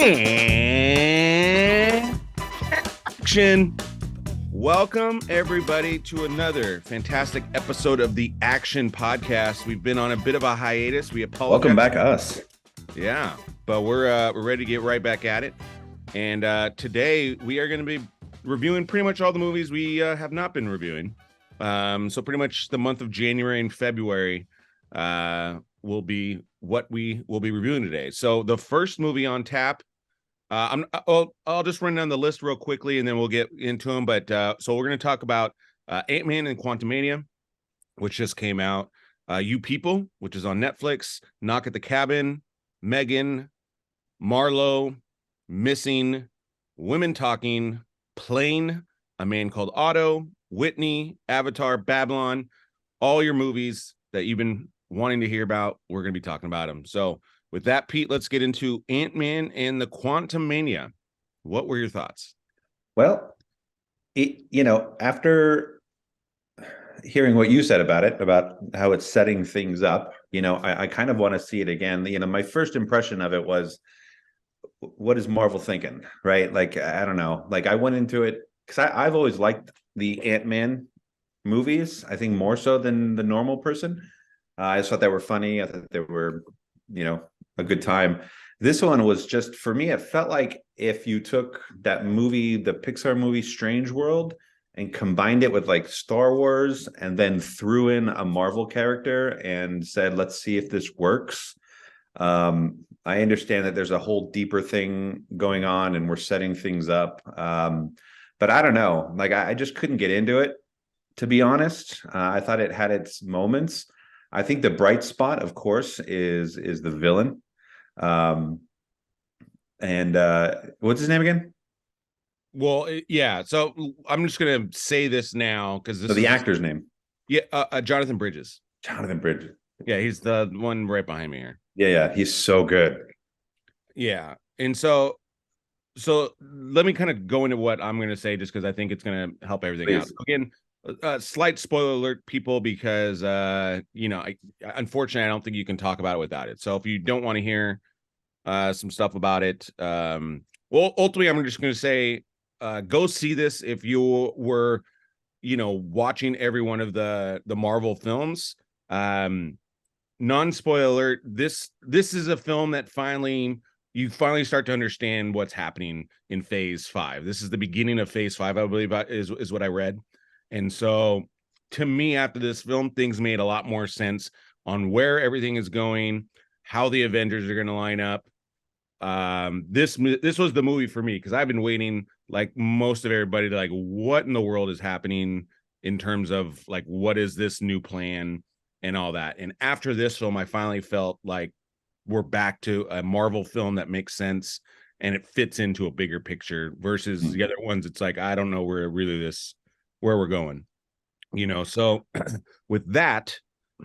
And action. Welcome, everybody, to another fantastic episode of the Action Podcast. We've been on a bit of a hiatus. We apologize. Welcome back, us. Yeah, but we're ready to get right back at it. And today we are going to be reviewing pretty much all the movies we have not been reviewing. So pretty much the month of January and February will be what we will be reviewing today. So the first movie on tap, I'll just run down the list real quickly and then we'll get into them. But so we're going to talk about Ant-Man and Quantumania, which just came out. You People, which is on Netflix. Knock at the Cabin, Megan, Marlowe, Missing, Women Talking, Plane, A Man Called Otto, Whitney, Avatar, Babylon, all your movies that you've been wanting to hear about. We're going to be talking about them. So with that, Pete, let's get into Ant-Man and the Quantumania. What were your thoughts? Well, after hearing what you said about it, about how it's setting things up, I kind of want to see it again. My first impression of it was, what is Marvel thinking, right? Like, I don't know. Like, I went into it because I've always liked the Ant-Man movies, I think more so than the normal person. I just thought they were funny. I thought they were, a good time. This one was just, for me, it felt like if you took that movie, the Pixar movie Strange World, and combined it with like Star Wars and then threw in a Marvel character and said, let's see if this works. I understand that there's a whole deeper thing going on and we're setting things up. But I don't know, like I just couldn't get into it, to be honest. I thought it had its moments. I think the bright spot, of course, is the villain. And what's his name again? Well, yeah. So I'm just gonna say this now because this So the is actor's name. Yeah, Jonathan Bridges. Jonathan Bridges. Yeah, he's the one right behind me here. Yeah, he's so good. Yeah, and so let me kind of go into what I'm gonna say, just because I think it's gonna help everything out. Again, slight spoiler alert, people, because unfortunately I don't think you can talk about it without it. So if you don't want to hear some stuff about it, well, ultimately I'm just going to say go see this if you were watching every one of the Marvel films. Non-spoiler alert, this is a film that you finally start to understand what's happening in phase 5. This is the beginning of phase 5, I believe, is what I read. And so to me, after this film, things made a lot more sense on where everything is going, how the Avengers are going to line up. This was the movie for me, because I've been waiting, like most of everybody, to like, what in the world is happening in terms of like, what is this new plan and all that. And after this film, I finally felt like we're back to a Marvel film that makes sense and it fits into a bigger picture versus the other ones. It's like, I don't know where we're going, so with that,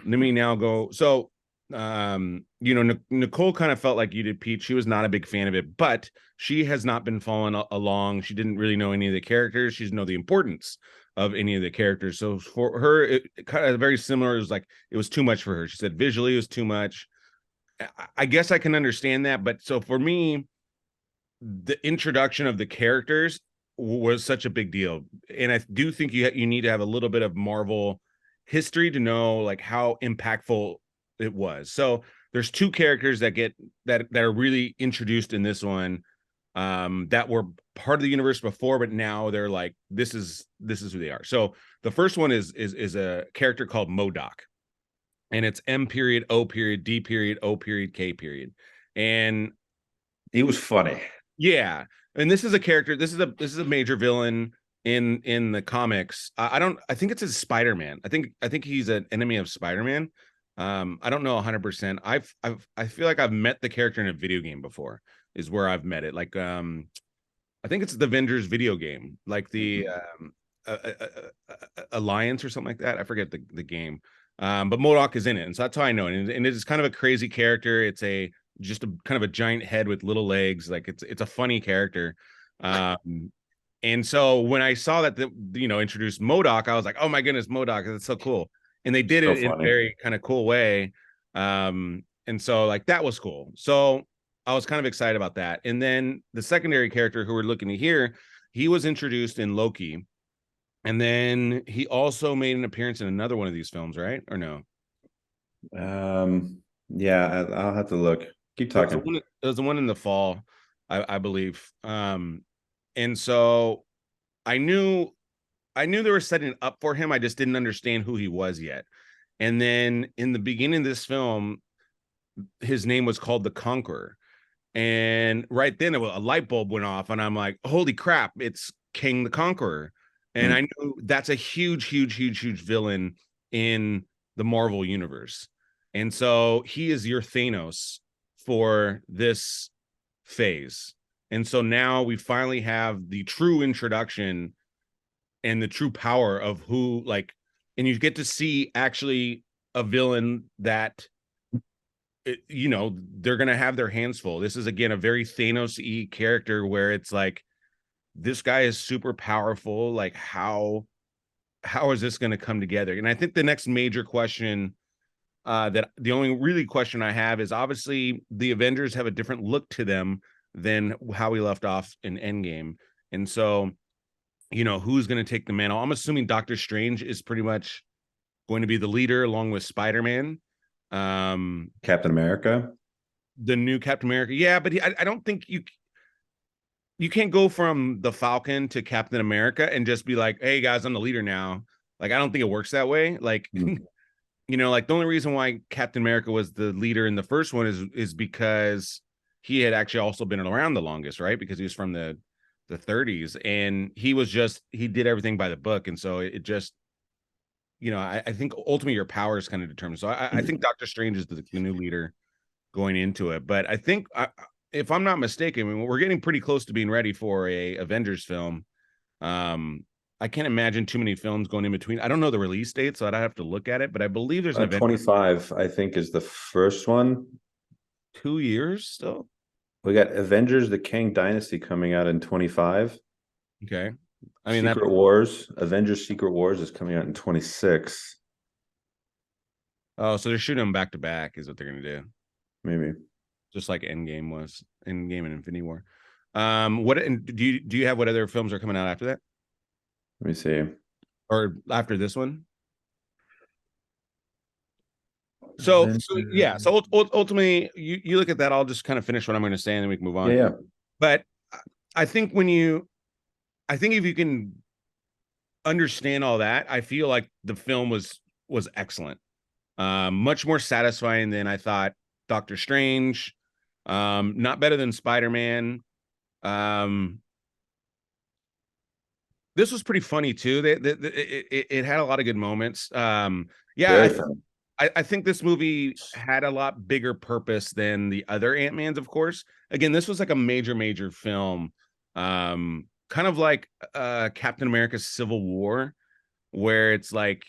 let me now go. So Nicole kind of felt like you did, Pete. She was not a big fan of it, but she has not been following along. She didn't really know any of the characters. She doesn't know the importance of any of the characters. So for her, it kind of very similar. It was like, it was too much for her. She said visually it was too much. I guess I can understand that. But so for me, the introduction of the characters was such a big deal. And I do think you need to have a little bit of Marvel history to know like how impactful it was. So there's two characters that are really introduced in this one, that were part of the universe before, but now they're like, this is who they are. So the first one is a character called MODOK, and it's M.O.D.K. And he was funny. Yeah. And this is a character, this is a major villain in the comics. I think it's a Spider-Man. I think he's an enemy of Spider-Man. I don't know 100%. I feel like I've met the character in a video game before, is where I've met it. Like I think it's the Avengers video game, like the Alliance or something like that. I forget the game. But MODOK is in it, and so that's how I know it. And it is kind of a crazy character. It's just a kind of a giant head with little legs. Like it's a funny character. And so when I saw that introduced MODOK, I was like, oh my goodness, MODOK, that's so cool. And they did it in a very kind of cool way. And so like that was cool. So I was kind of excited about that. And then the secondary character who we're looking to hear, he was introduced in Loki, and then he also made an appearance in another one of these films, right? Or no? Yeah, I'll have to look. Keep talking. It was the one in the fall, I believe. And so I knew they were setting it up for him. I just didn't understand who he was yet. And then in the beginning of this film, his name was called the Conqueror. And right then a light bulb went off, and I'm like, holy crap, it's King the Conqueror. And I knew that's a huge, huge, huge, huge villain in the Marvel universe. And so he is your Thanos for this phase. And so now we finally have the true introduction and the true power of who, like, and you get to see actually a villain that they're gonna have their hands full. This is again a very Thanos-y character where it's like, this guy is super powerful. Like, how is this gonna come together? And I think the next major question, that the only really question I have is, obviously the Avengers have a different look to them than how we left off in Endgame. And so, who's going to take the mantle? I'm assuming Doctor Strange is pretty much going to be the leader along with Spider-Man. Captain America, the new Captain America. Yeah, but I don't think you can't go from the Falcon to Captain America and just be like, hey guys, I'm the leader now. Like, I don't think it works that way. Like, like the only reason why Captain America was the leader in the first one is because he had actually also been around the longest, right? Because he was from the 30s, and he did everything by the book. And so it just, I think ultimately your power is kind of determined. So I think Doctor Strange is the new leader going into it. But I think, if I'm not mistaken, I mean, we're getting pretty close to being ready for a Avengers film. I can't imagine too many films going in between. I don't know the release date, so I'd have to look at it, but I believe there's an event. 25, I think, is the first one. 2 years still. We got Avengers: The Kang Dynasty coming out in 25. Okay. I mean, Secret Wars, Avengers Secret Wars is coming out in 26. Oh, so they're shooting them back to back is what they're going to do. Maybe. Just like Endgame was. Endgame and Infinity War. What do you have what other films are coming out after that? Let me see. Or after this one? So yeah. So ultimately, you look at that. I'll just kind of finish what I'm going to say, and then we can move on. Yeah. But I think if you can understand all that, I feel like the film was excellent. Much more satisfying than I thought Doctor Strange. Not better than Spider-Man. This was pretty funny too. It had a lot of good moments. Yeah, I think this movie had a lot bigger purpose than the other Ant-Mans, of course. Again, this was like a major film. Kind of like Captain America's Civil War, where it's like,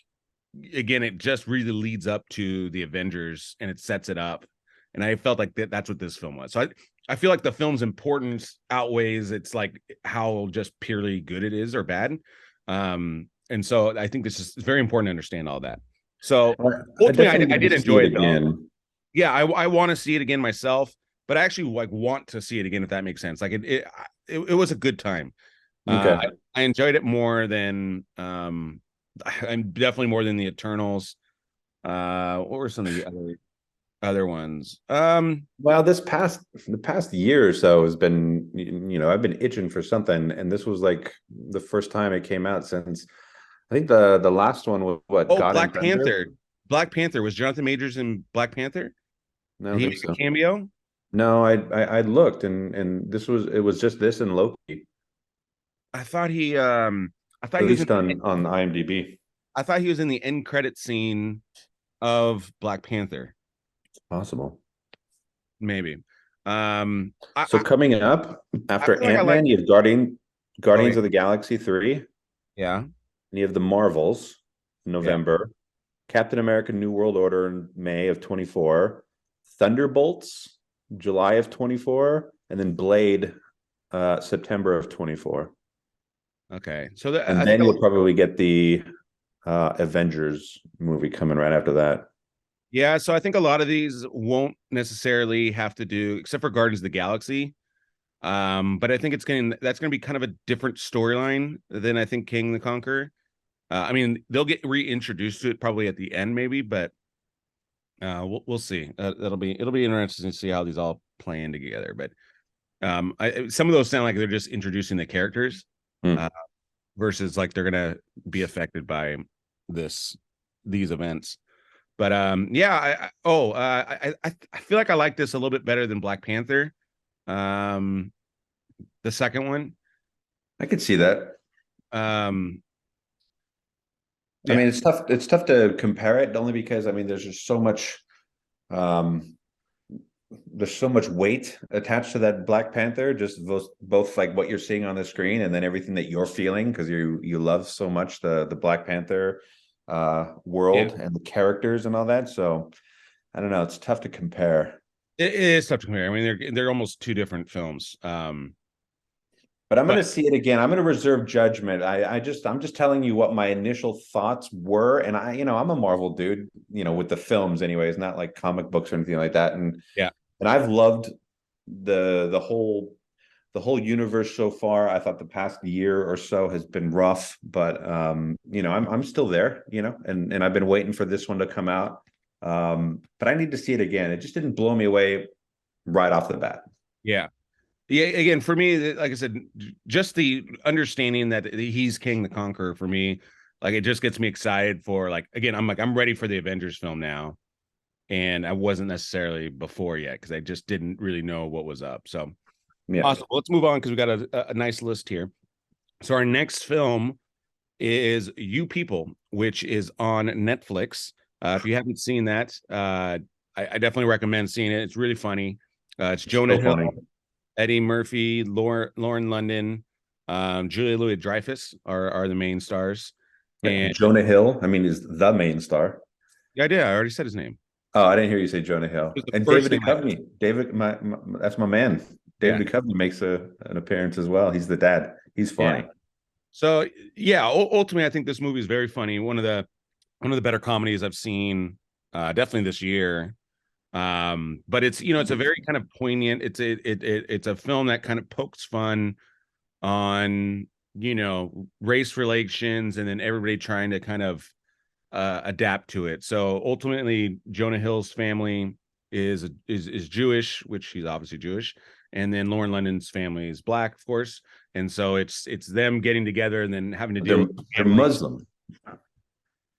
again, it just really leads up to the Avengers and it sets it up. And I felt like that's what this film was. So I feel like the film's importance outweighs it's like how just purely good it is or bad. And so I think this is very important to understand all that. So ultimately, I did enjoy it again. Yeah, I want to see it again myself, but I actually like want to see it again, if that makes sense. Like it was a good time. Okay. I enjoyed it more than I'm definitely more than the Eternals. What were some of the other ones? Well, the past year or so has been, I've been itching for something, and this was like the first time it came out since, I think the last one was what? Oh, Black Panther. Black Panther. Was Jonathan Majors in Black Panther? No, Did he make a cameo? No, I looked, and it was just this and Loki. I thought he At least on IMDb. I thought he was in the end credit scene of Black Panther. It's possible. Maybe. So coming up after Ant-Man, you have Guardians of the Galaxy 3. Yeah. And you have the Marvels, November. Captain America: New World Order in May of 24. Thunderbolts, July of 24. And then Blade, September of 24. Okay. So and then you'll probably get the Avengers movie coming right after that. Yeah, so I think a lot of these won't necessarily have to do, except for Guardians of the Galaxy. But I think that's gonna be kind of a different storyline than I think King the Conqueror. I mean, they'll get reintroduced to it probably at the end, maybe, but we'll see. It'll be interesting to see how these all play in together. But some of those sound like they're just introducing the characters, Hmm. uh, versus like they're gonna be affected by this these events. But yeah, I feel like I like this a little bit better than Black Panther. Um, the second one. I could see that. Um, I yeah, mean, it's tough to compare it only because I mean, there's just so much um there's so much weight attached to that Black Panther, just both like what you're seeing on the screen and then everything that you're feeling because you love so much the Black Panther yeah. world and the characters and all that. So I don't know, it's tough to compare. It is tough to compare. I mean, they're almost two different films. But I'm going But to see it again. I'm going to reserve judgment. I'm just telling you what my initial thoughts were, and I'm a Marvel dude, with the films anyways, not like comic books or anything like that. yeah, And I've loved the whole universe so far. I thought the past year or so has been rough, but I'm still there, and I've been waiting for this one to come out. But I need to see it again. It just didn't blow me away right off the bat. yeah. Yeah, again, for me, like I said, just the understanding that he's King the Conqueror for me, like it just gets me excited for like again, I'm ready for the Avengers film now. And I wasn't necessarily before yet because I just didn't really know what was up. So Yeah. awesome. Let's move on because we got a nice list here. So our next film is You People, which is on Netflix. If you haven't seen that, I definitely recommend seeing it. It's really funny. It's Jonah So Hill, funny. Eddie Murphy, Lauren London, Julia Louis Dreyfus are the main stars. Yeah. And Jonah Hill, I mean, is the main star. yeah, I did. I already said his name. Oh, I didn't hear you say Jonah Hill. It was the And first David name I Duchovny. David, that's my man. yeah, David Duchovny makes an appearance as well. He's the dad. He's yeah. funny. So yeah, ultimately, I think this movie is very funny. One of the better comedies I've seen, definitely this year. But it's a very kind of poignant. It's a film that kind of pokes fun on race relations, and then everybody trying to kind of adapt to it. So ultimately, Jonah Hill's family is Jewish, which he's obviously Jewish, and then Lauren London's family is black, of course. And so it's them getting together and then having to deal They're with they're family. Muslim.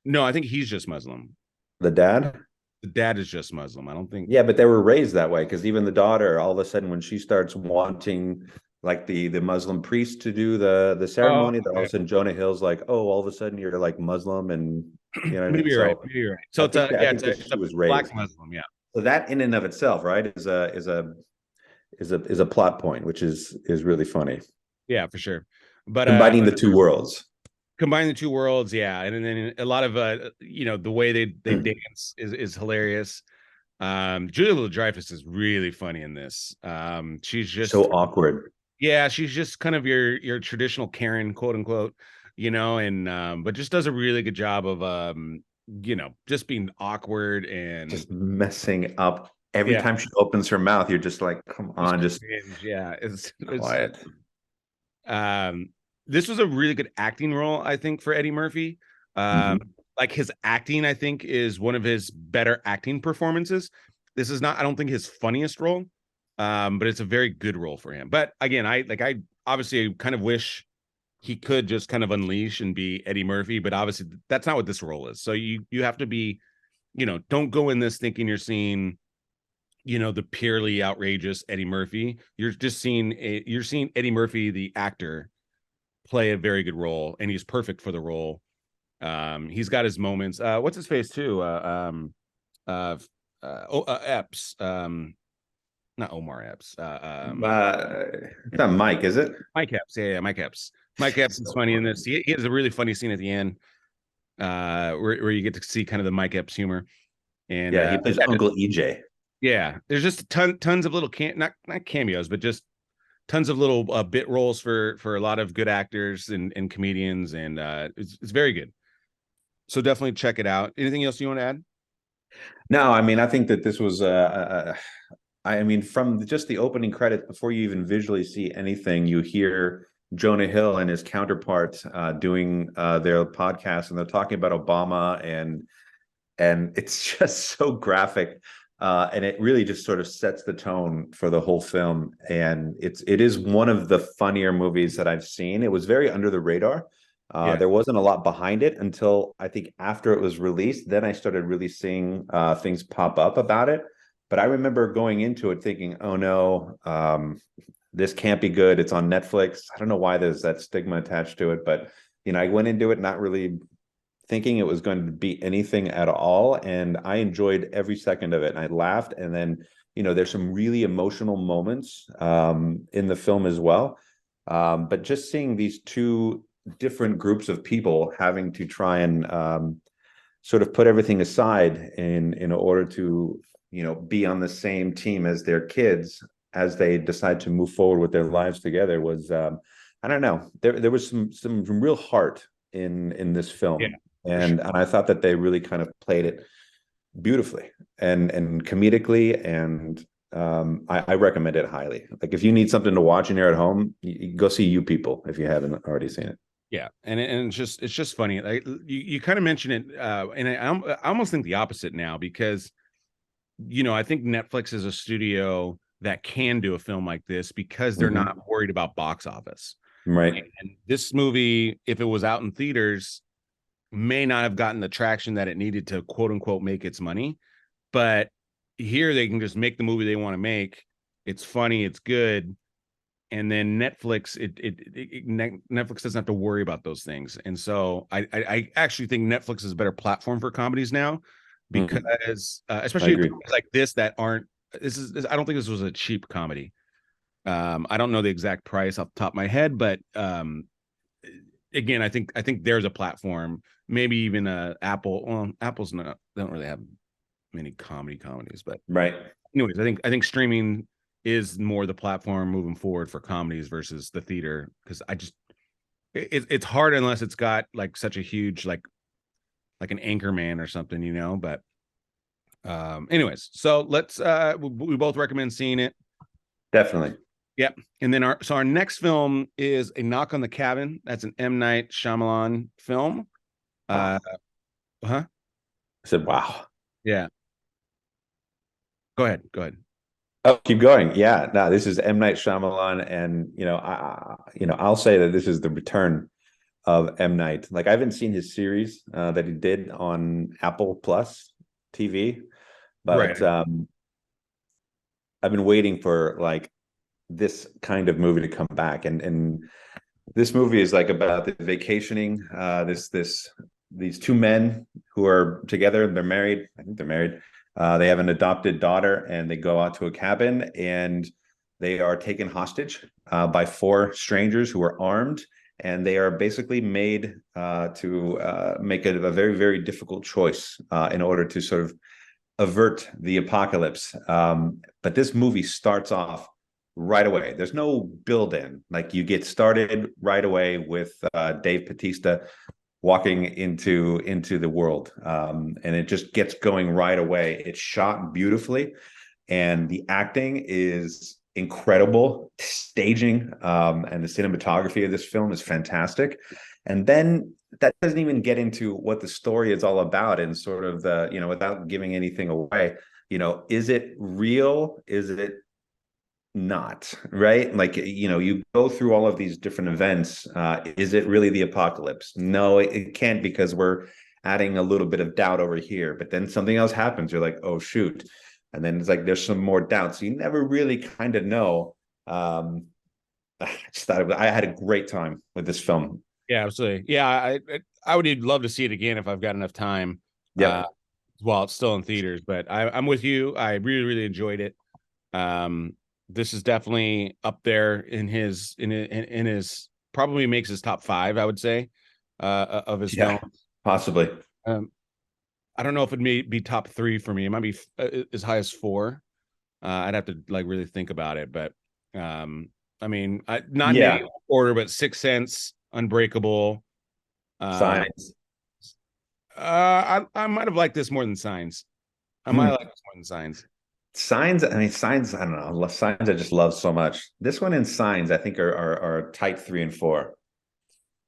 No, I think he's just Muslim. The dad? The dad is just Muslim. I don't think. Yeah, but they were raised that way because even the daughter, all of a sudden, when she starts wanting like the Muslim priest to do the Oh, ceremony, then all of okay. a sudden Jonah Hill's like, oh, all of a sudden you're like Muslim, and you know what I mean? Maybe you're right. So Maybe you're right. So I think that it's she a was black raised. Muslim. Yeah, So that in and of itself, right, is a plot point, which is really funny. yeah, for sure. But Combining the two worlds. combine the two worlds, yeah, and then a lot of the way they dance is hilarious. Julia Louis-Dreyfus is really funny in this. She's So just awkward. yeah, she's just kind of your traditional Karen, quote unquote, and but just does a really good job of just being awkward and Just messing up every yeah, time she opens her mouth. You're just like, come just on, just cringe. Yeah, it's quiet. um this was a really good acting role, I think, for Eddie Murphy. Mhm. Like his acting, I think, is one of his better acting performances. This is not, I don't think, his funniest role, but it's a very good role for him. But again, I obviously kind of wish he could just kind of unleash and be Eddie Murphy, but obviously that's not what this role is. So you have to be, don't go in this thinking you're seeing, the purely outrageous Eddie Murphy. You're seeing Eddie Murphy, the actor, play a very good role, and he's perfect for the role. He's got his moments. What's his face too? Uh, Epps. Not Omar Epps. It's not Mike, is it? Mike Epps. Yeah, Mike Epps. Mike Epps is So funny in funny. this. He has a really funny scene at the end, where you get to see kind of the Mike Epps humor. And Yeah, he plays yeah, Uncle EJ. yeah, there's just tons of little not cameos, but just tons of little bit roles for a lot of good actors and comedians, and it's very good. So definitely check it out. Anything else you want to add? No, I mean, I think that this was I mean, from just the opening credits, before you even visually see anything, you hear Jonah Hill and his counterpart doing their podcast, and they're talking about Obama, and it's just so graphic, and it really just sort of sets the tone for the whole film. And it is one of the funnier movies that I've seen. It was very under the radar. Yeah. There wasn't a lot behind it until I think after it was released. Then I started really seeing things pop up about it. But I remember going into it thinking, "Oh no, this can't be good. It's on Netflix." I don't know why there's that stigma attached to it, but I went into it not really thinking it was going to be anything at all, and I enjoyed every second of it. And I laughed, and then there's some really emotional moments in the film as well. But just seeing these two different groups of people having to try and sort of put everything aside in order to be on the same team as their kids as they decide to move forward with their lives together was I don't know, there was some real heart in this Yeah, film, for sure. and I thought that they really kind of played it beautifully and comedically, and I recommend it highly. Like, if you need something to watch and you're at home, you go see You People if you haven't already seen it. Yeah, and it's just funny. Like you kind of mentioned it, and I almost think the opposite now because I think Netflix is a studio that can do a film like this because they're Mhm. not worried about box office. Right. And this movie, if it was out in theaters, may not have gotten the traction that it needed to quote unquote make its money. But here they can just make the movie they want to make. It's funny, it's good, and then Netflix doesn't have to worry about those things. And so I actually think Netflix is a better platform for comedies now Mhm. because I especially agree. like this that aren't I don't think this was a cheap comedy. I don't know the exact price off the top of my head, but again, I think there's a platform, maybe even Apple. Well, Apple's not, they don't really have many comedies, but Right. anyways, I think streaming is more the platform moving forward for comedies versus the theater because it's hard unless it's got like such a huge like an anchor man or something, but anyways, so let's we both recommend seeing it. Definitely. Yep. And then our next film is A Knock on the Cabin. That's an M. Night Shyamalan film. Wow. Uh huh. I said, wow. Yeah. Go ahead. Go ahead. Oh, keep going. Yeah, no, this is M. Night Shyamalan, and I'll say that this is the return of M. Night. Like, I haven't seen his series that he did on Apple Plus TV, Right. but I've been waiting for like this kind of movie to come back, and this movie is like about the vacationing. These two men who are together. They're married. I think they're married. They have an adopted daughter, and they go out to a cabin, and they are taken hostage by four strangers who are armed, and they are basically made to make a very, very difficult choice in order to sort of avert the apocalypse. But this movie starts off right away. There's no build in. Like, you get started right away with Dave Bautista walking into the world, and it just gets going right away. It's shot beautifully, and the acting is incredible. Staging and the cinematography of this film is fantastic. And then that doesn't even get into what the story is all about, and sort of the without giving anything away. Is it real? Is it not, right? Like, you go through all of these different events. Is it really the apocalypse? No, it can't, because we're adding a little bit of doubt over here, but then something else happens. You're like, oh shoot. And then it's like there's some more doubt, so you never really kind of know. I just thought I had a great time with this film. Yeah, absolutely. Yeah, I would love to see it again if I've got enough time uh Yep. while it's still in theaters. But I'm with you. I really, really enjoyed it. Um, this is definitely up there in his probably makes his top five, I would say, of his Yeah, films. possibly. Um, I don't know if it may be top three for me. It might be as high as four. I'd have to like really think about it, but I mean, not in Yeah. any order, but Sixth Sense, Unbreakable. Uh, Signs. I might have liked this more than Signs. I might like this one in Signs. Signs, I mean, Signs, I don't know. Signs I just love so much. This one and Signs, I think, are tight 3 and 4.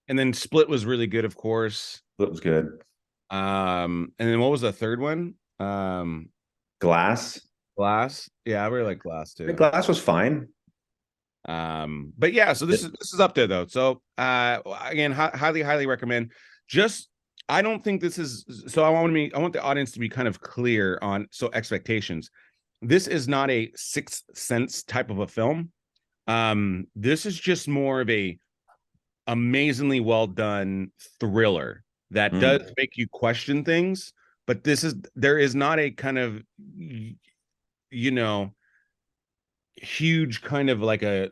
And then Split was really good, of course. That was good. And then what was the third one? Glass. Glass. Yeah, I really like Glass The too. Glass was fine. But yeah, so this is up there though. So again, highly recommend. Just I don't think this is so I want the audience to be kind of clear on expectations. This is not a Sixth Sense type of a film. This is just more of a amazingly well done thriller that does make you question things, but there is not a kind of you know huge kind of like a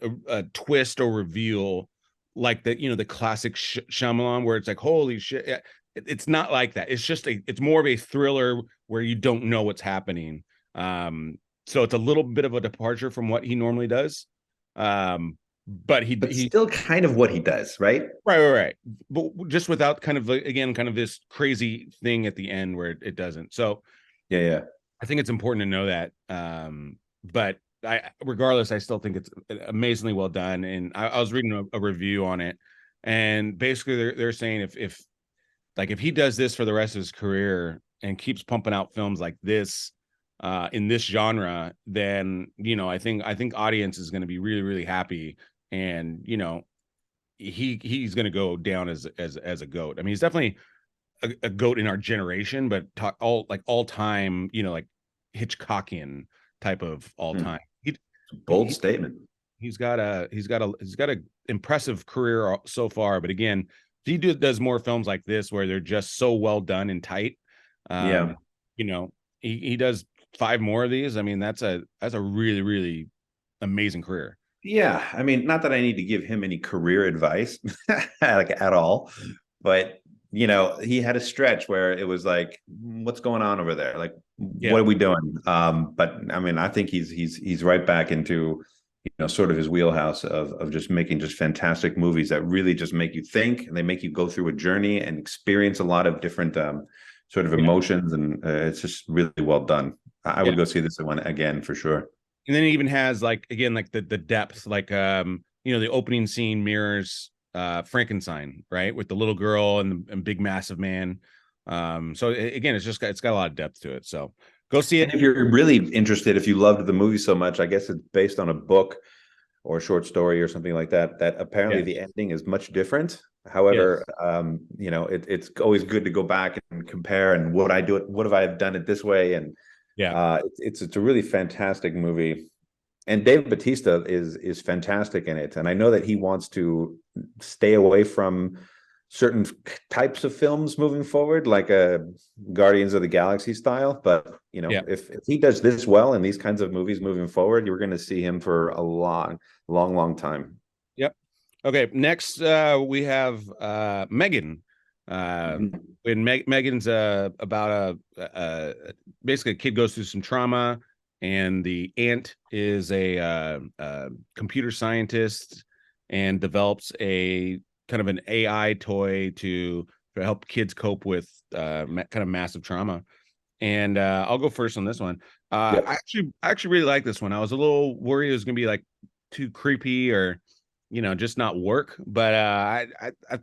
twist or reveal like the classic Shyamalan where it's like holy shit. It's not like that. It's more of a thriller where you don't know what's happening. So it's a little bit of a departure from what he normally does. But But he still kind of what he does, right? right. But just without kind of again kind of this crazy thing at the end where it doesn't. So Yeah. I think it's important to know that. But regardless, I still think it's amazingly well done. And I was reading a review on it, and basically they're saying if he does this for the rest of his career and keeps pumping out films like this in this genre, then I think audience is going to be really really happy, and he's going to go down as a goat. I mean, he's definitely a goat in our generation, but all time, like Hitchcockian type of all time. Bold statement. He's got a impressive career so far, but again, if he does more films like this where they're just so well done and tight, Yeah. He does 5 more of these. I mean, that's a really really amazing career. Yeah. I mean, not that I need to give him any career advice like at all, but he had a stretch where it was like, what's going on over there? Like, what are we doing? But I mean, I think he's right back into, sort of his wheelhouse of just making just fantastic movies that really just make you think, and they make you go through a journey and experience a lot of different sort of emotions. And it's just really well done. I would go see this one again for sure. And then it even has like again like the depth, like the opening scene mirrors Frankenstein, right, with the little girl and big massive man. So again, it's got a lot of depth to it. So go see it. And if you're really interested, if you loved the movie so much, I guess it's based on a book or a short story or something like that, that apparently the ending is much different. However, it's always good to go back and compare, and what have I done it this way? And it's a really fantastic movie. And Dave Bautista is fantastic in it. And I know that he wants to stay away from certain types of films moving forward, like a Guardians of the Galaxy style. But if he does this well in these kinds of movies moving forward, you're going to see him for a long time. Yep. Okay. Next, we have Megan. When Megan's about basically a kid goes through some trauma, and the aunt is a computer scientist and develops a kind of an AI toy to help kids cope with kind of massive trauma. And I'll go first on this one. I actually really like this one. I was a little worried it was gonna be like too creepy or just not work, but I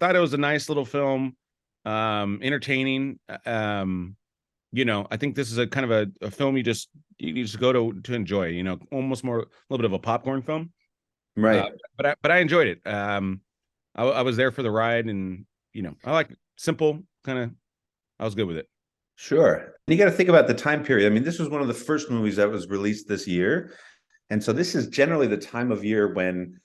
thought it was a nice little film, entertaining. I think this is a kind of a film you just go to enjoy, almost more a little bit of a popcorn film. Right. But I enjoyed it. I was there for the ride, and I like simple kind of. I was good with it. Sure. You got to think about the time period. I mean, this was one of the first movies that was released this year. And so this is generally the time of year when,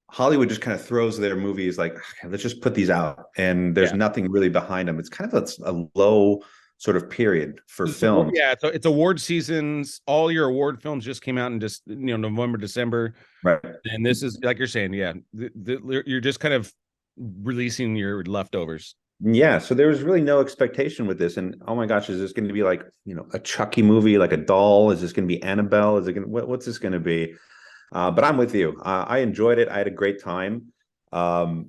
Hollywood just kind of throws their movies like, okay, let's just put these out. And there's nothing really behind them. It's kind of a low sort of period for film. Yeah, so it's award seasons. All your award films just came out in just November, December. Right. And this is like you're saying, you're just kind of releasing your leftovers. Yeah, so there was really no expectation with this, and oh my gosh, is this going to be like a Chucky movie, like a doll? Is this going to be Annabelle? Is it going? What's this going to be? But I'm with you. I enjoyed it. I had a great time. I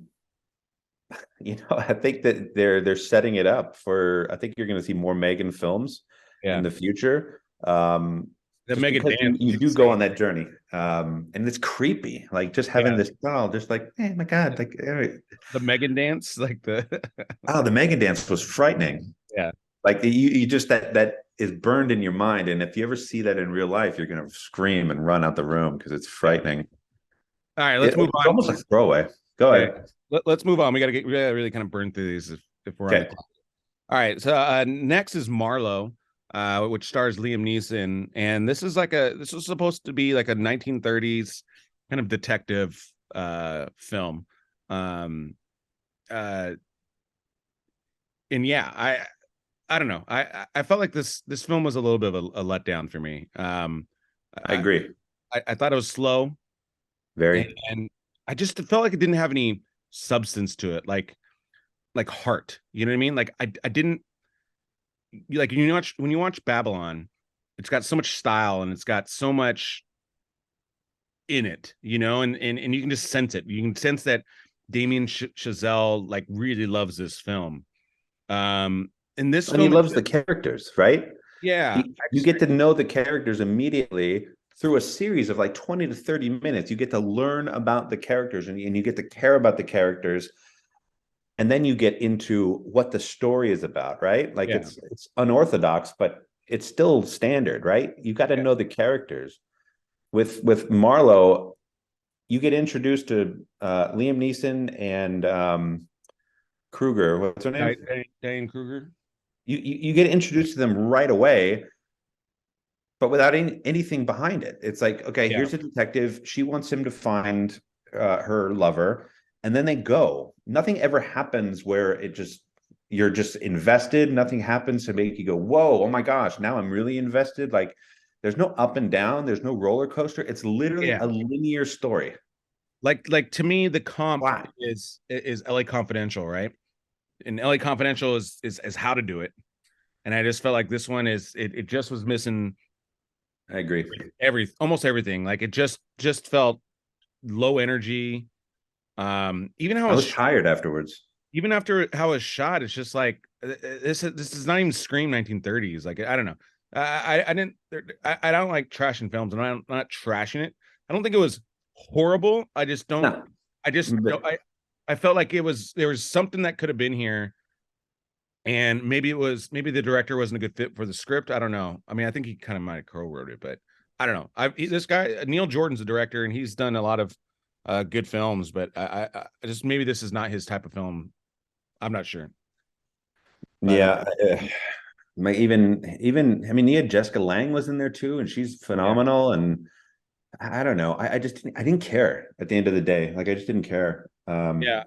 think that they're setting it up for. I think you're going to see more Megan films. Yeah. in the future. The Just mega because dance you is do go on insane. that journey. And it's creepy. Like just having Yeah. this doll, just like, hey my God, like The Megan dance, like the oh, the Megan dance was frightening. yeah. Like you just that is burned in your mind. And if you ever see that in real life, you're gonna scream and run out the room because it's Yeah. frightening. All right, let's move It's on. almost like a throwaway. Go Yeah. ahead. Let's move on. We gotta really kind of burn through these if we're on the Okay. clock. All right. So next is Marlowe, which stars Liam Neeson, and this was supposed to be like a 1930s kind of detective film. Um, uh, and yeah, I don't know. I felt like this film was a little bit of a letdown for me. I I, agree. I thought it was slow, Very. and I just felt like it didn't have any substance to it, like heart. You know what I mean? Like I didn't like when you watch Babylon, it's got so much style and it's got so much in it, and you can just sense it. You can sense that Damien Chazelle like really loves this film. In this And he film, loves the characters, right? yeah, You get to know the characters immediately through a series of like 20 to 30 minutes. You get to learn about the characters and you get to care about the characters. And then you get into what the story is about, right? Like yeah, it's unorthodox, but it's still standard, right? You got to yeah. know the characters. With Marlowe, you get introduced to Liam Neeson and Kruger. What's her name? Diane Kruger. You get introduced to them right away, but without anything behind it. It's like, okay, Yeah, here's a detective. She wants him to find her lover, and then they go. Nothing ever happens where you're just invested. Nothing happens to make you go, whoa, oh my gosh, now I'm really invested. Like there's no up and down, there's no roller coaster. It's literally yeah. a linear story. Like to me, the comp Wow. is LA Confidential, right? And LA Confidential is how to do it. And I just felt like this one it just was missing I agree. almost everything. Like it just felt low energy. Even how I was it's tired afterwards. even after how it's shot, it's just like this is not even Scream 1930s. Like I don't know. I didn't I don't like trashing films, and I'm not trashing it. I don't think it was horrible. No, I just don't but I felt like there was something that could have been here, and maybe the director wasn't a good fit for the script. I don't know. I mean, I think he kind of might have co-wrote it, but I don't know. This guy Neil Jordan's the director, and he's done a lot of good films, but I just maybe this is not his type of film. I'm not sure, but yeah. Even I mean, Nia Jessica Lang was in there too, and she's yeah, phenomenal. And I don't know. I didn't care at the end of the day. Like I just didn't care. yeah,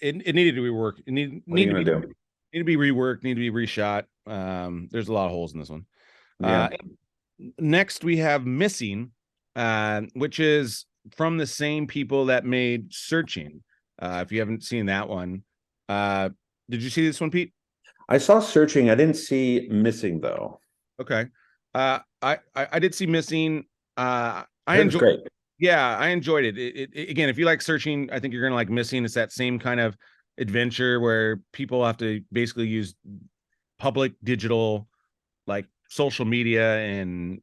it needed to be worked. It What are you gonna do? need to be reworked, need to be reshot. There's a lot of holes in this one. Yeah. Uh, Next we have Missing, which is from the same people that made Searching. If you haven't seen that one, uh, did you see this one, Pete? I saw Searching. I didn't see Missing though. Okay. I did see Missing. I I heard it's enjoyed. great. Yeah, I enjoyed it. Again, if you like Searching, I think you're gonna like Missing. It's that same kind of adventure where people have to basically use public digital, like social media and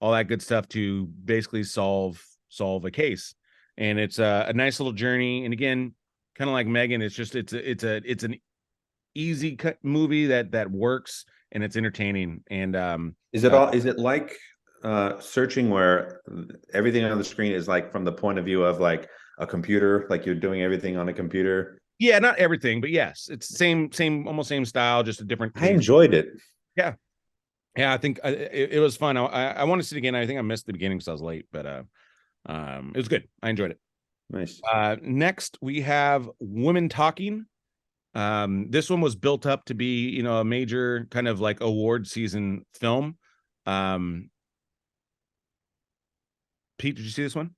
all that good stuff to basically solve a case. And it's a nice little journey. And again, kind of like Megan, it's an easy movie that works, and it's entertaining. And Is it like Searching where everything on the screen is like from the point of view of like a computer, like you're doing everything on a computer? yeah, not everything, but yes, it's same almost same style, just a different I pace. enjoyed it. Yeah, yeah, I think it was fun. I want to see it again. I think I missed the beginning because I was late, but it was good. I enjoyed it. Nice. Next we have Women Talking. This one was built up to be, a major kind of like award season film. Um, Pete, did you see this one?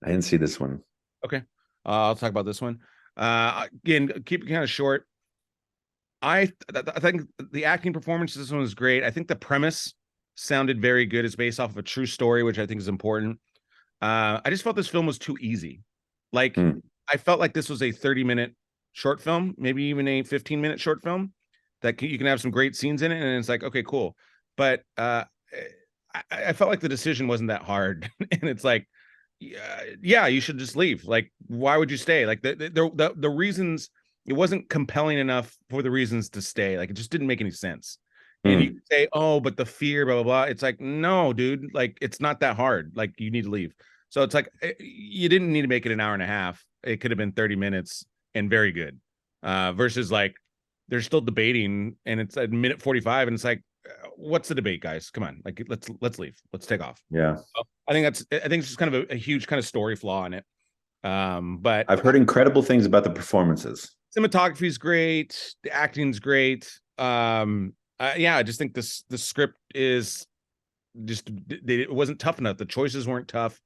I didn't see this one. Okay. I'll talk about this one. Again, keep it kind of short. I think the acting performance this one was great. I think the premise sounded very good. It's based off of a true story, which I think is important. I just felt this film was too easy. Like Hmm. I felt like this was a 30-minute short film, maybe even a 15-minute short film that you can have some great scenes in it, and it's like, okay, cool. but I felt like the decision wasn't that hard. And it's like, yeah, you should just leave. Like, why would you stay? Like the reasons, it wasn't compelling enough for the reasons to stay. Like, it just didn't make any sense. And you Mm. say, oh, but the fear, blah blah blah. It's like, no, dude, like it's not that hard. Like, you need to leave. So it's like, you didn't need to make it an hour and a half. It could have been 30 minutes and very good. Versus like they're still debating and it's at minute 45 and it's like, what's the debate, guys? Come on, like let's leave. Let's take off. Yeah. So I think it's just kind of a huge kind of story flaw in it. But I've heard incredible things about the performances. cinematography is great, the acting's great. Yeah, I just think the script is just, it wasn't tough enough. The choices weren't tough.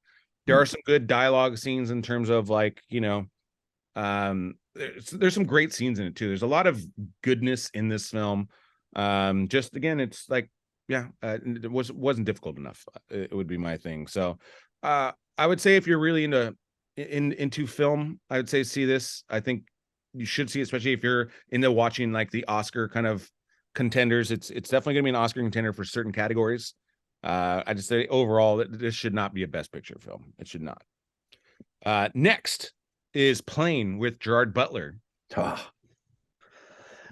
There are some good dialogue scenes in terms of like, there's some great scenes in it too. There's a lot of goodness in this film. Just again, it's like, yeah, it wasn't difficult enough. It would be my thing. So I would say if you're really into film, I would say see this. I think you should see it, especially if you're into watching like the Oscar kind of contenders. It's definitely gonna be an Oscar contender for certain categories. I just say overall that this should not be a best picture film. It should not. Next is Plane with Gerard Butler. Oh,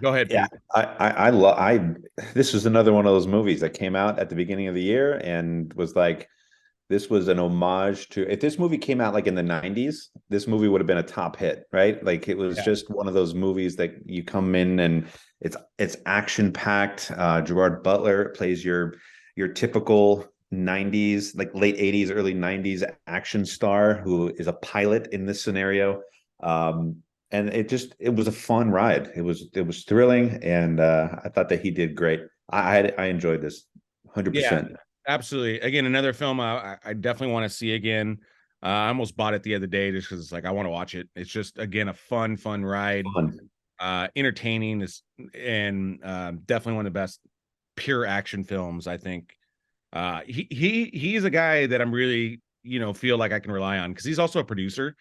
Go ahead, yeah, Pete. this was another one of those movies that came out at the beginning of the year and was like, this was an homage to, if this movie came out like in the 90s, this movie would have been a top hit, right? Like it was just one of those movies that you come in and it's action packed. Gerard Butler plays your typical 90s, like late 80s, early 90s action star who is a pilot in this scenario. And it was a fun ride. It was thrilling, and I thought that he did great. I enjoyed this 100%. Yeah, absolutely. Again, another film I definitely want to see again. I almost bought it the other day just because it's like I want to watch it. It's just again a fun ride, entertaining, and definitely one of the best pure action films. I think he's a guy that I'm really feel like I can rely on because he's also a producer.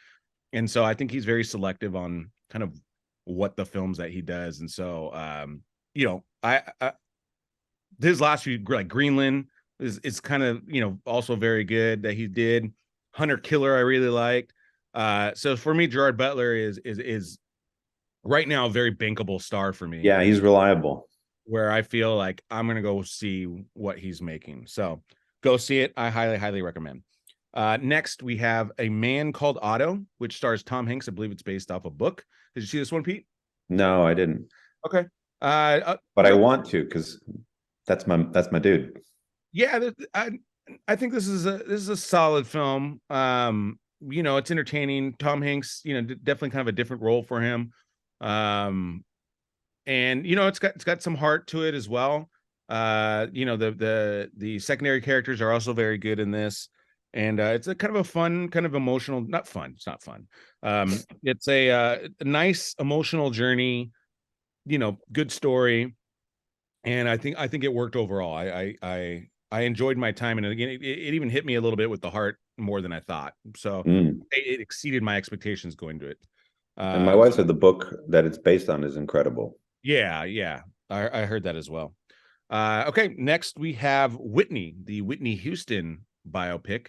And so I think he's very selective on kind of what the films that he does. And so, I his last few, like Greenland is kind of, also very good that he did. Hunter Killer, I really liked. So for me, Gerard Butler is right now a very bankable star for me. Yeah, he's reliable. Where I feel like I'm going to go see what he's making. So go see it. I highly, highly recommend. Next, we have A Man Called Otto, which stars Tom Hanks. I believe it's based off a book. Did you see this one, Pete? No, I didn't. Okay. But I want to because that's my dude. Yeah, I think this is a solid film. It's entertaining. Tom Hanks, definitely kind of a different role for him. And it's got some heart to it as well. The secondary characters are also very good in this. And it's a kind of a fun, kind of emotional, not fun. It's not fun. It's a nice emotional journey, good story. And I think it worked overall. I enjoyed my time. And again, it even hit me a little bit with the heart more than I thought. So it exceeded my expectations going to it. And my wife said the book that it's based on is incredible. Yeah. I heard that as well. Okay. Next we have Whitney, the Whitney Houston biopic.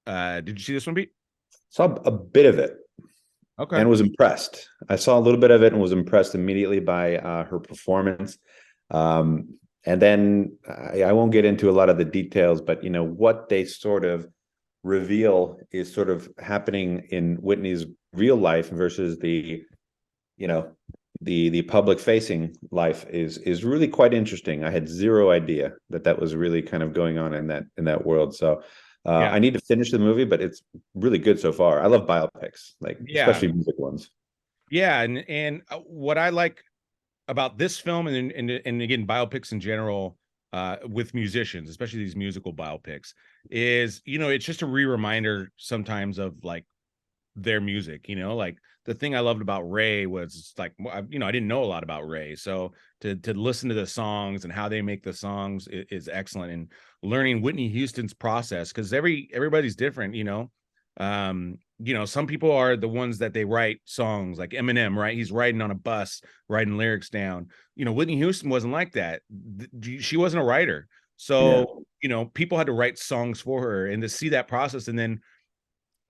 Did you see this one, Pete? Saw a bit of it. Okay. And was impressed. I saw a little bit of it and was impressed immediately by her performance. And then I won't get into a lot of the details, but what they sort of reveal is sort of happening in Whitney's real life versus the public facing life is really quite interesting. I had zero idea that was really kind of going on in that world. So I need to finish the movie, but it's really good so far. I love biopics, especially music ones. Yeah, and what I like about this film and again biopics in general with musicians, especially these musical biopics, is it's just a reminder sometimes of like their music. Like the thing I loved about Ray was like I didn't know a lot about Ray, so to listen to the songs and how they make the songs is excellent. And learning Whitney Houston's process, because everybody's different. some people are the ones that they write songs, like Eminem, right? He's riding on a bus, writing lyrics down. Whitney Houston wasn't like that. She wasn't a writer. Yeah. So, people had to write songs for her, and to see that process, and then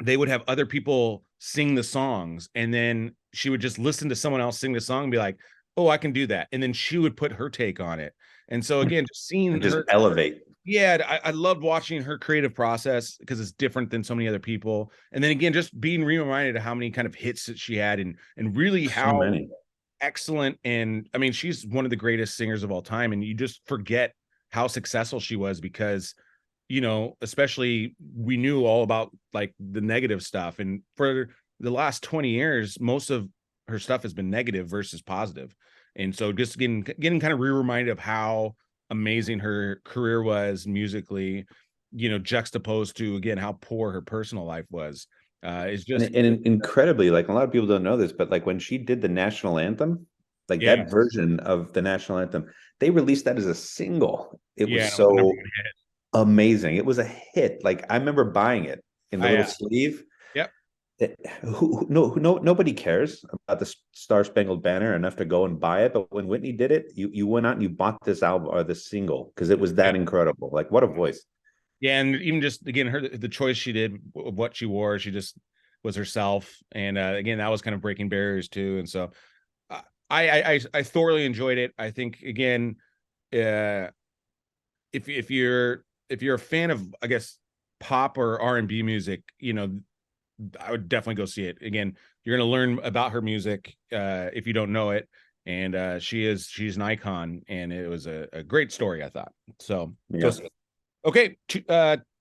they would have other people sing the songs, and then she would just listen to someone else sing the song and be like, oh, I can do that. And then she would put her take on it. And so again, just seeing And just her, elevate. yeah, I loved watching her creative process because it's different than so many other people. And then again, just being reminded of how many kind of hits that she had, and really So how many. excellent. And I mean, she's one of the greatest singers of all time. And you just forget how successful she was because, especially we knew all about like the negative stuff. And for the last 20 years, most of her stuff has been negative versus positive. And so just getting kind of reminded of how amazing her career was musically, juxtaposed to again how poor her personal life was. Is just And incredibly, like a lot of people don't know this, but like when she did the national anthem, like yeah, that version of the national anthem, they released that as a single. It was yeah, it was the number so one hit. amazing. It was a hit. Like I remember buying it in the I little sleeve. Yep. Nobody cares about the Star Spangled Banner enough to go and buy it. But when Whitney did it, you went out and you bought this album or this single because it was Yeah. that incredible. Like what a voice. Yeah, and even just again, the choice she did of what she wore, she just was herself, and again, that was kind of breaking barriers too. And so, I thoroughly enjoyed it. I think again, uh, if you're a fan of, I guess, pop or R&B music, I would definitely go see it. Again, you're going to learn about her music if you don't know it, and she's an icon, and it was a great story, I thought. So go Yeah. see it. Okay,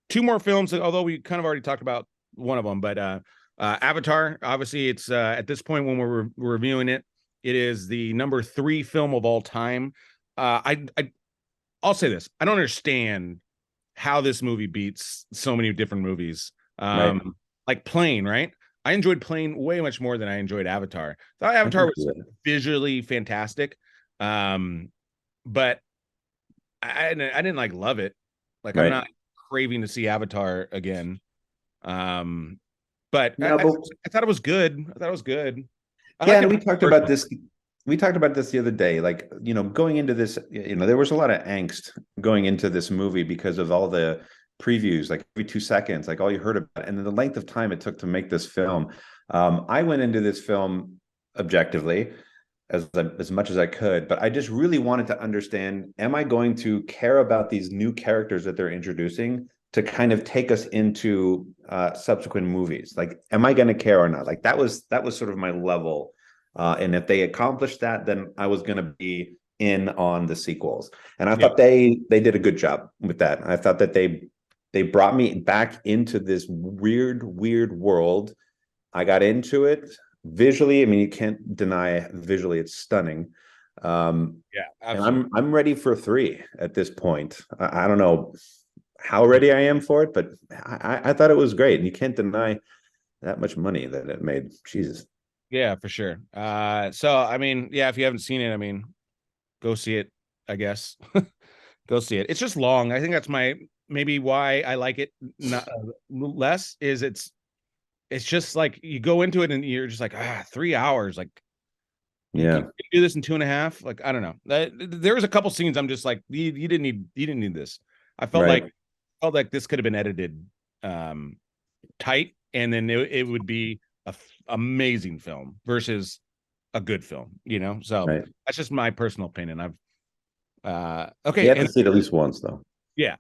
two more films, although we kind of already talked about one of them, but Avatar, obviously it's at this point when we're reviewing it, it is the number 3 film of all time. I'll say this. I don't understand how this movie beats so many different movies. Right. Like Plane, right? I enjoyed Plane way much more than I enjoyed Avatar. I thought I Avatar can see was that. visually fantastic. But I didn't like love it. Like I'm Right. not craving to see Avatar again. But No, but I thought it was good. I thought it was good. I yeah, liked and it we better talked the first about one. this. We talked about this the other day. Like, going into this, there was a lot of angst going into this movie because of all the previews, like every 2 seconds, like all you heard about, and then the length of time it took to make this film. I went into this film objectively as much as I could, but I just really wanted to understand: am I going to care about these new characters that they're introducing to kind of take us into subsequent movies? Like, am I going to care or not? Like that was sort of my level. And if they accomplished that, then I was going to be in on the sequels. And I Yeah. thought they did a good job with that. I thought that they brought me back into this weird world. I got into it visually. I mean, you can't deny visually; it's stunning. Yeah, And absolutely. I'm ready for 3 at this point. I don't know how ready I am for it, but I thought it was great. And you can't deny that much money that it made. Jesus. Yeah, for sure. So I mean, yeah, if you haven't seen it, I mean, go see it, I guess. Go see it. It's just long. I think that's maybe why I like it not less is it's just like you go into it and you're just like 3 hours. Like you Yeah. can do this in 2.5. Like I don't know. There was a couple scenes I'm just like you didn't need this. I Right. felt like this could have been edited tight, and then it would be amazing film versus a good film. So Right. that's just my personal opinion. I've You okay, have to and see it at least once, though. yeah.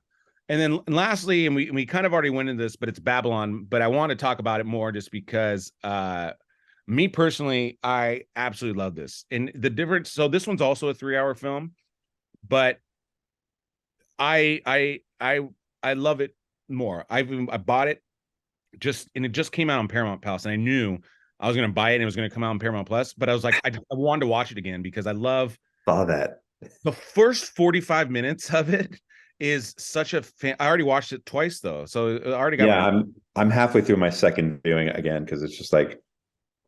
And then lastly, and we kind of already went into this, but it's Babylon, but I want to talk about it more just because me personally, I absolutely love this. And the difference, so this one's also a 3-hour film, but I I I I love it more. I bought it and it just came out on Paramount Plus, and I knew I was gonna buy it and it was gonna come out on Paramount Plus, but I was like, I wanted to watch it again because I love Saw that. the first 45 minutes of it is such a I already watched it twice though, so I already got Yeah, my I'm halfway through my second viewing again because it's just like,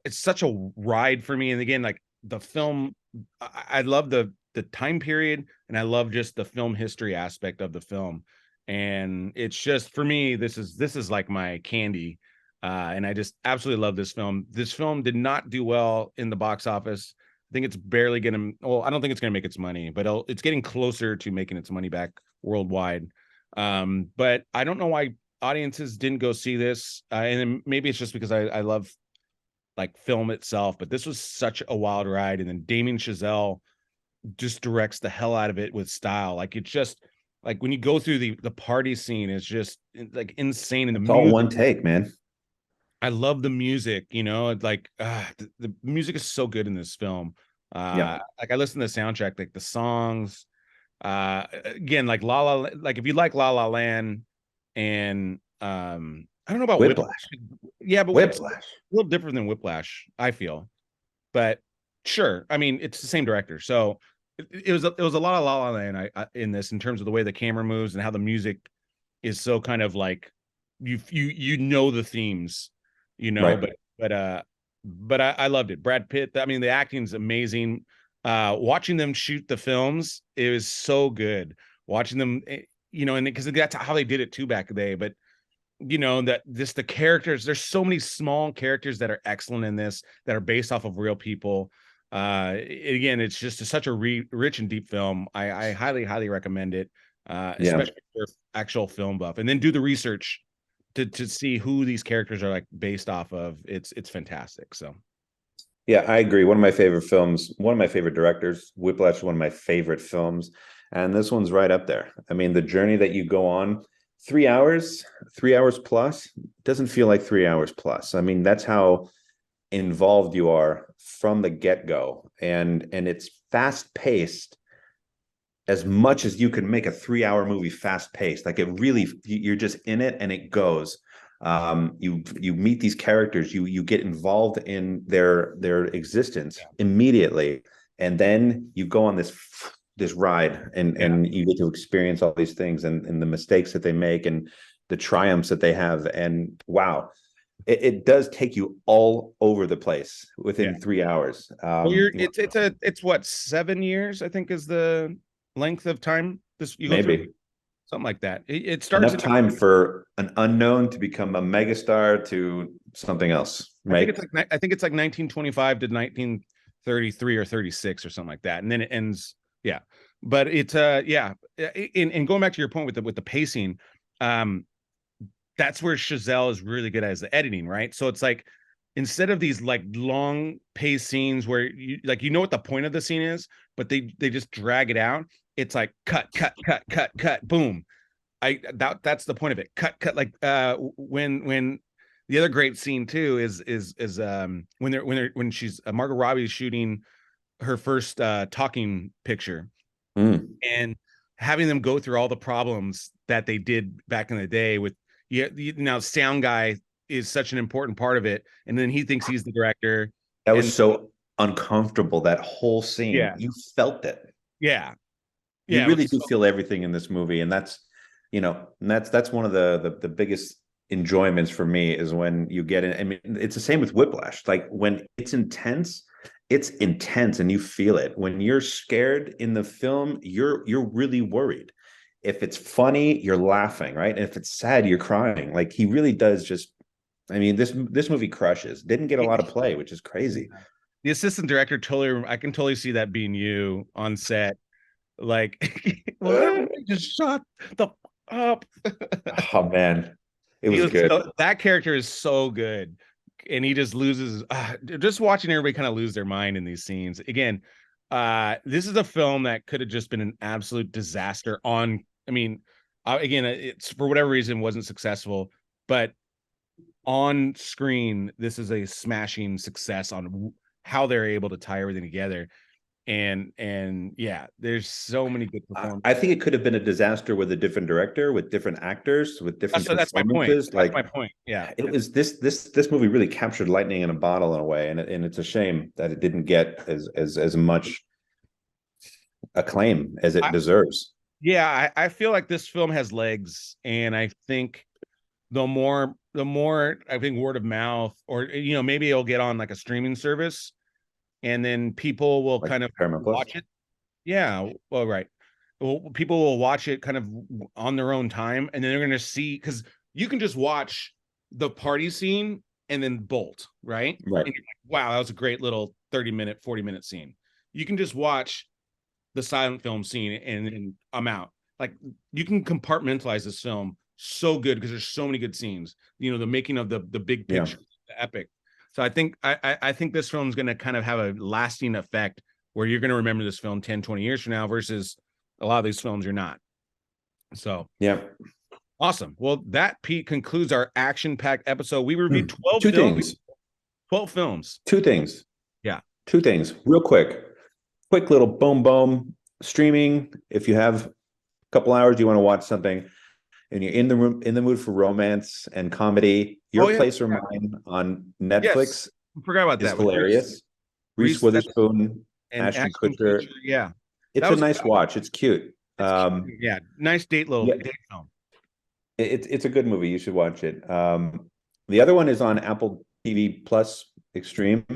it's such a ride for me. And again, like the film, I love the time period, and I love just the film history aspect of the film. And it's just for me, this is like my candy. And I just absolutely love this film. This film did not do well in the box office. I think it's barely gonna. Well, I don't think it's gonna make its money, but it's getting closer to making its money back worldwide. But I don't know why audiences didn't go see this, and then maybe it's just because I love like film itself. But this was such a wild ride, and then Damien Chazelle just directs the hell out of it with style. Like it's just like when you go through the party scene, it's just like insane. And the It's all music, one take, man. I love the music, you know, like the music is so good in this film. Yeah. Like I listen to the soundtrack, like the songs, again, like La La, like if you like La La Land and I don't know about Whiplash. Whiplash. Yeah, but it's a Whiplash. little different than Whiplash, I feel. But sure, I mean, it's the same director. So it was a lot of La La Land in this in terms of the way the camera moves and how the music is so kind of like you know the themes, you know, Right. but I loved it. Brad Pitt, I mean, the acting's amazing. Watching them shoot the films, it was so good. Watching them, you know, and because that's how they did it too back in the day. But you know that this the characters, there's so many small characters that are excellent in this that are based off of real people. Again, it's just such a rich and deep film. I highly recommend it, Yeah. especially for actual film buff, and then do the research to see who these characters are like based off of. It's fantastic. So Yeah, I agree. One of my favorite films, one of my favorite directors. Whiplash is one of my favorite films. And this one's right up there. I mean, the journey that you go on, 3 hours, 3 hours plus, doesn't feel like 3 hours plus. I mean, that's how involved you are from the get-go. And it's fast-paced as much as you can make a 3 hour movie fast-paced. Like it really, you're just in it and it goes. You meet these characters, you get involved in their existence immediately, and then you go on this ride and you get to experience all these things and the mistakes that they make and the triumphs that they have. And wow, it does take you all over the place within 3 hours. well, it's what, 7 years I think is the length of time this you go through, Maybe something like that. It starts enough in, time for an unknown to become a megastar to something else, right? I think it's like 1925 to 1933 or 36 or something like that, and then it ends. Yeah, but it's in going back to your point with the pacing, um, that's where Chazelle is really good at, is the editing, right? So it's like instead of these like long pace scenes where you like you know what the point of the scene is, but they just drag it out. It's like cut, boom. That's the point of it. Cut like when the other great scene too is when she's Margot Robbie shooting her first talking picture and having them go through all the problems that they did back in the day with now sound guy is such an important part of it, and then he thinks he's the director. That was And so uncomfortable, that whole scene. yeah, You felt it. yeah, You yeah, it really was do so, feel everything in this movie. And that's, that's one of the biggest enjoyments for me is when you get in. I mean, it's the same with Whiplash. Like when it's intense and you feel it. When you're scared in the film, you're really worried. If it's funny, you're laughing, right? And if it's sad, you're crying. Like he really does just, I mean, this movie crushes. Didn't get a lot of play, which is crazy. the assistant director totally, I can totally see that being you on set. Like, just shut the up. Oh man, it He was was good. that character is so good, and he just loses. Just watching everybody kind of lose their mind in these scenes again. This is a film that could have just been an absolute disaster. I mean, again, it's for whatever reason wasn't successful, but on screen, this is a smashing success on how they're able to tie everything together. And yeah, there's so many good performances. I think it could have been a disaster with a different director, with different actors, with different That's my point. performances. That's my Like point. Yeah. it was this movie really captured lightning in a bottle in a way, and it's a shame that it didn't get as much acclaim as it deserves. Yeah, I feel like this film has legs, and I think the more I think word of mouth, or maybe it'll get on like a streaming service, and then people will Like kind of Paramount Plus. watch it. Yeah, well, right. Well, people will watch it kind of on their own time, and then they're going to see, because you can just watch the party scene and then bolt, right? Right. And you're like, wow, that was a great little 30-minute, 40-minute scene. You can just watch the silent film scene and I'm out. Like, you can compartmentalize this film so good because there's so many good scenes. You know, the making of the big picture, the epic. So I think I think this film is going to kind of have a lasting effect where you're going to remember this film 10, 20 years from now versus a lot of these films you're not. So yeah. Awesome. Well, that, Pete, concludes our action-packed episode. We reviewed 12 Two films. things. 12 films. Two things. Yeah. Two things. Real quick. Quick little boom streaming. If you have a couple hours, you want to watch something and you're in the mood for romance and comedy, Your Place or Mine on Netflix. Yes. I forgot about that. Hilarious. Reese Witherspoon and Ashton Kutcher. Yeah. It's a nice watch. It's cute. Yeah. Nice date date film. It's a good movie. You should watch it. The other one is on Apple TV Plus Extreme.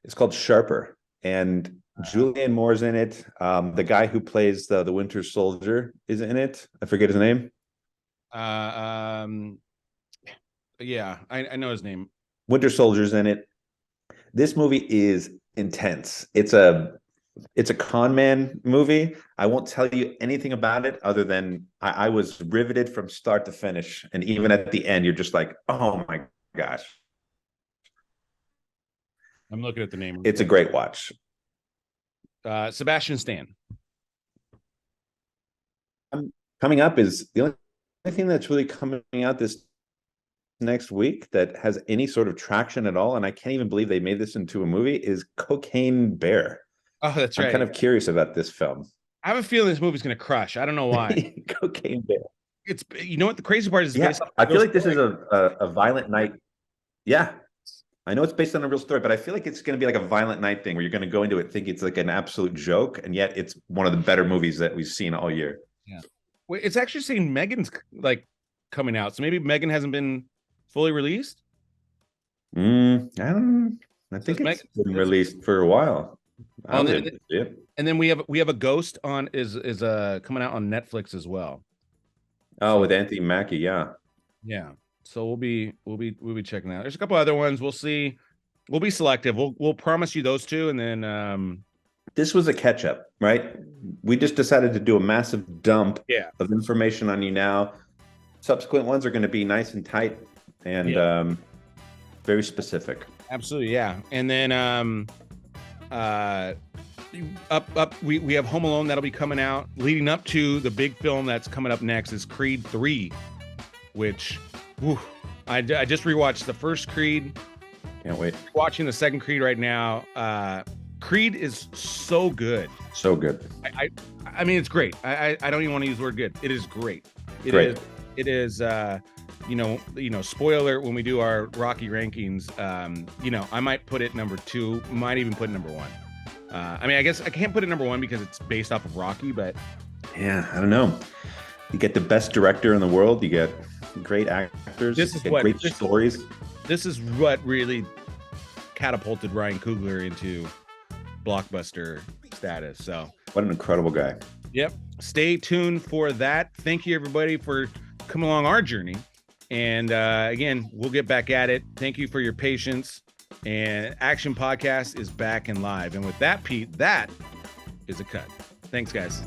It's called Sharper, and Julianne Moore's in it. The guy who plays the Winter Soldier is in it. I forget his name. Yeah, I know his name. Winter Soldier's in it. This movie is intense. It's a con man movie. I won't tell you anything about it other than I was riveted from start to finish. And even at the end, you're just like, oh my gosh. I'm looking at the name. It's a great watch. Sebastian Stan. Coming up is the only thing that's really coming out this next week that has any sort of traction at all. And I can't even believe they made this into a movie is Cocaine Bear. Oh, that's right. I'm kind of curious about this film. I have a feeling this movie's going to crush. I don't know why. Cocaine Bear. It's, you know what the crazy part is? I feel like this is a violent night. Yeah. I know it's based on a real story, but I feel like it's going to be like a violent night thing where you're going to go into it thinking it's like an absolute joke, and yet it's one of the better movies that we've seen all year. Yeah. Wait, it's actually saying Megan's like coming out, so maybe Megan hasn't been fully released. I think it's been released for a while. And then we have a Ghost on is coming out on Netflix as well. Oh, with Anthony Mackie, yeah. So we'll be checking that. There's a couple other ones. We'll see. We'll be selective. We'll promise you those two, and then this was a catch up, right? We just decided to do a massive dump of information on you now. Subsequent ones are going to be nice and tight and very specific. Absolutely, yeah. And then we have Home Alone that'll be coming out. Leading up to the big film that's coming up next is Creed 3, which I just rewatched the first Creed. Can't wait. Watching the second Creed right now. Creed is so good. So good. I mean, it's great. I don't even want to use the word good. It is great. It is spoiler when we do our Rocky rankings, I might put it number 2, might even put it number 1. I mean, I guess I can't put it number 1 because it's based off of Rocky, but yeah, I don't know. You get the best director in the world. You get great actors. Great stories. This is what really catapulted Ryan Coogler into blockbuster status. So what an incredible guy. Yep. Stay tuned for that. Thank you, everybody, for coming along our journey. And again, we'll get back at it. Thank you for your patience. And Action Podcast is back and live. And with that, Pete, that is a cut. Thanks, guys.